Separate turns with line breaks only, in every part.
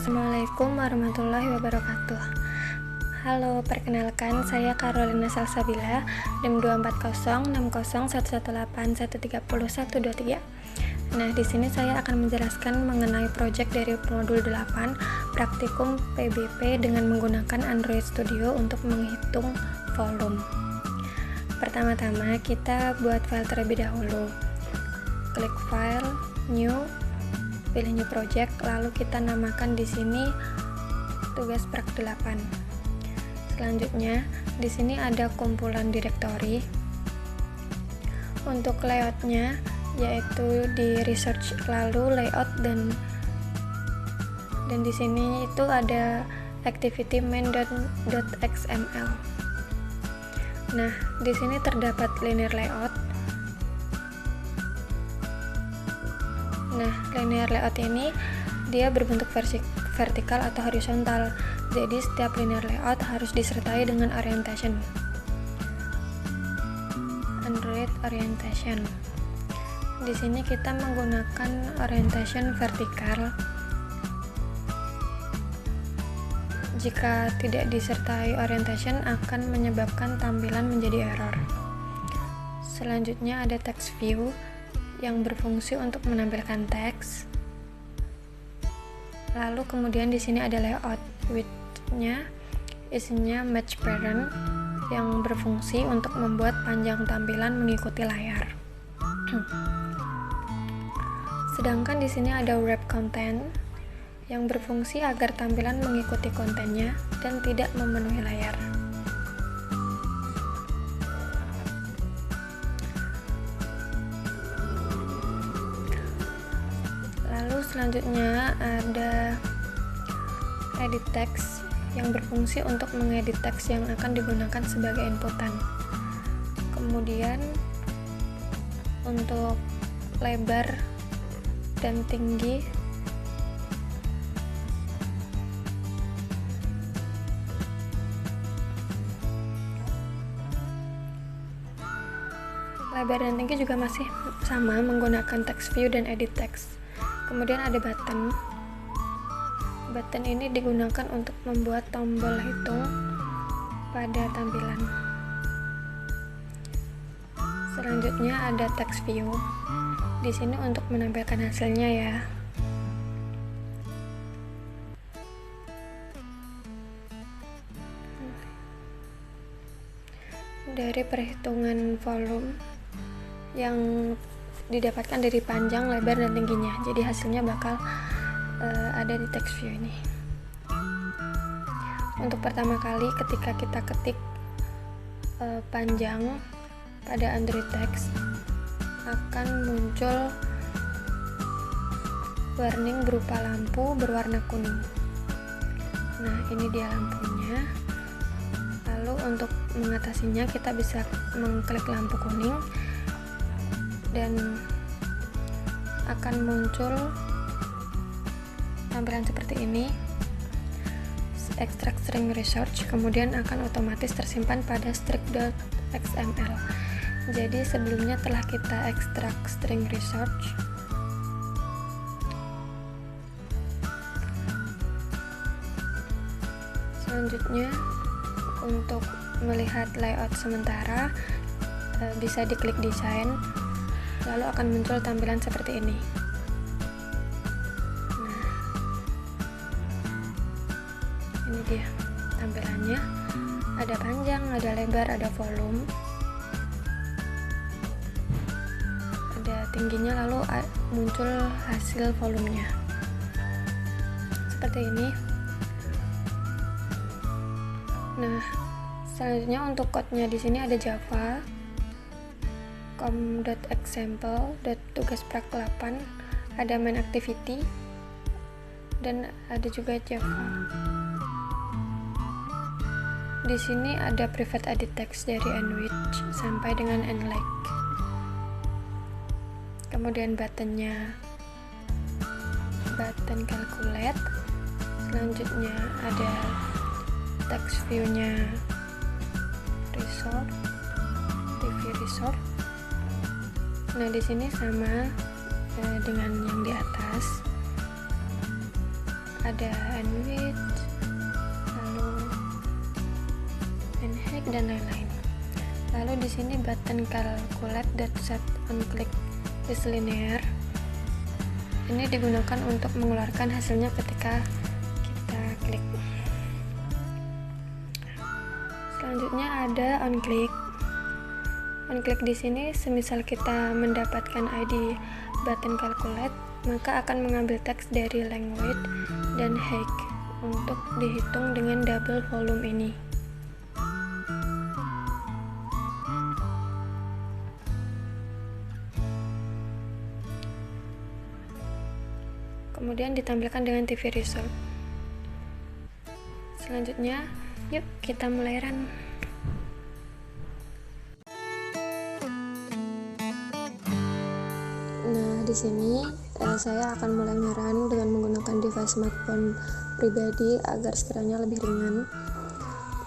Assalamualaikum warahmatullahi wabarakatuh. Halo, perkenalkan saya Carolina Salsabila, NIM 240601118130123. Nah, di sini saya akan menjelaskan mengenai proyek dari modul 8 praktikum PBP dengan menggunakan Android Studio untuk menghitung volume. Pertama-tama kita buat file terlebih dahulu. Klik file, new, pilih new project, lalu kita namakan di sini tugas prak 8. Selanjutnya, di sini ada kumpulan direktori. Untuk layoutnya yaitu di research, lalu layout dan di sini itu ada activity main.xml. Nah, di sini terdapat linear layout. Nah, linear layout ini dia berbentuk vertikal atau horizontal. Jadi setiap linear layout harus disertai dengan orientation. Android orientation. Di sini kita menggunakan orientation vertikal. Jika tidak disertai orientation akan menyebabkan tampilan menjadi error. Selanjutnya ada text view yang berfungsi untuk menampilkan teks. Lalu kemudian di sini ada layout width-nya, isinya match parent yang berfungsi untuk membuat panjang tampilan mengikuti layar. Sedangkan di sini ada wrap content yang berfungsi agar tampilan mengikuti kontennya dan tidak memenuhi layar. Lalu selanjutnya ada edit text yang berfungsi untuk mengedit teks yang akan digunakan sebagai inputan. Kemudian untuk lebar dan tinggi juga masih sama menggunakan text view dan edit text. Kemudian ada button. Button ini digunakan untuk membuat tombol hitung pada tampilan. Selanjutnya ada text view. Di sini untuk menampilkan hasilnya ya. Dari perhitungan volume yang didapatkan dari panjang, lebar, dan tingginya. Jadi hasilnya bakal ada di text view ini. Untuk pertama kali ketika kita ketik panjang pada Android text akan muncul warning berupa lampu berwarna kuning. Nah, ini dia lampunya. Lalu untuk mengatasinya kita bisa mengklik lampu kuning dan akan muncul tampilan seperti ini. Extract string research kemudian akan otomatis tersimpan pada strict.xml. Jadi sebelumnya telah kita ekstrak string research. Selanjutnya untuk melihat layout sementara bisa diklik desain, lalu akan muncul tampilan seperti ini. Nah, ini dia tampilannya. Ada panjang, ada lebar, ada volume, ada tingginya, lalu muncul hasil volumenya seperti ini. Nah, selanjutnya untuk code-nya di sini ada Java com.example.tugas prak 8, ada main activity dan ada juga Java. Di sini ada private edit text dari enrich sampai dengan enlike. Kemudian buttonnya button calculate. Selanjutnya ada text view-nya resort, TV resort. Nah, di sini sama dengan yang di atas. ada Enwidth, lalu Enhack dan lain-lain. Lalu di sini button calculate that set on click is linear. Ini digunakan untuk mengeluarkan hasilnya ketika kita klik. Selanjutnya ada on click. On click di sini semisal kita mendapatkan ID button calculate, maka akan mengambil teks dari language dan hack untuk dihitung dengan double volume ini. Kemudian ditampilkan dengan TV result. Selanjutnya, yuk kita mulai run. Nah, di sini saya akan mulai nge-run dengan menggunakan device smartphone pribadi agar sekiranya lebih ringan.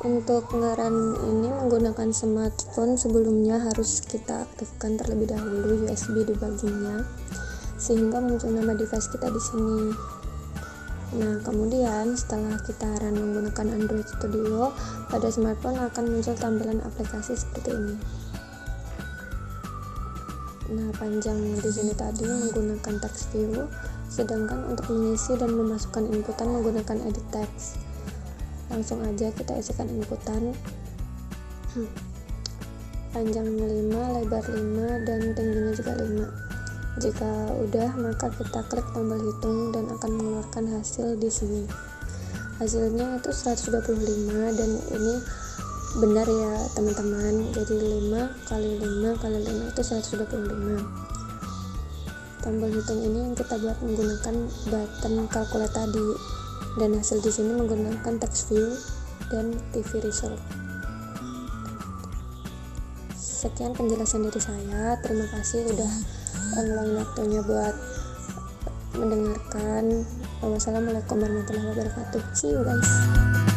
Untuk nge-run ini menggunakan smartphone, sebelumnya harus kita aktifkan terlebih dahulu USB debuggingnya sehingga muncul nama device kita di sini. Nah, kemudian setelah kita run menggunakan Android Studio, pada smartphone akan muncul tampilan aplikasi seperti ini. Nah, panjang di sini tadi menggunakan text view, sedangkan untuk mengisi dan memasukkan inputan menggunakan edit text. Langsung aja kita isikan inputan. Panjangnya 5, lebar 5, dan tingginya juga 5. Jika udah, maka kita klik tombol hitung dan akan mengeluarkan hasil di sini. Hasilnya itu 125 dan ini benar ya teman-teman, jadi 5 kali 5 kali 5 itu 125. Tombol hitung ini yang kita buat menggunakan button calculate tadi, dan hasil di sini menggunakan text view dan TV result. Sekian penjelasan dari saya, terima kasih udah ngeluangin waktunya buat mendengarkan. Wassalamualaikum warahmatullahi wabarakatuh. See you guys.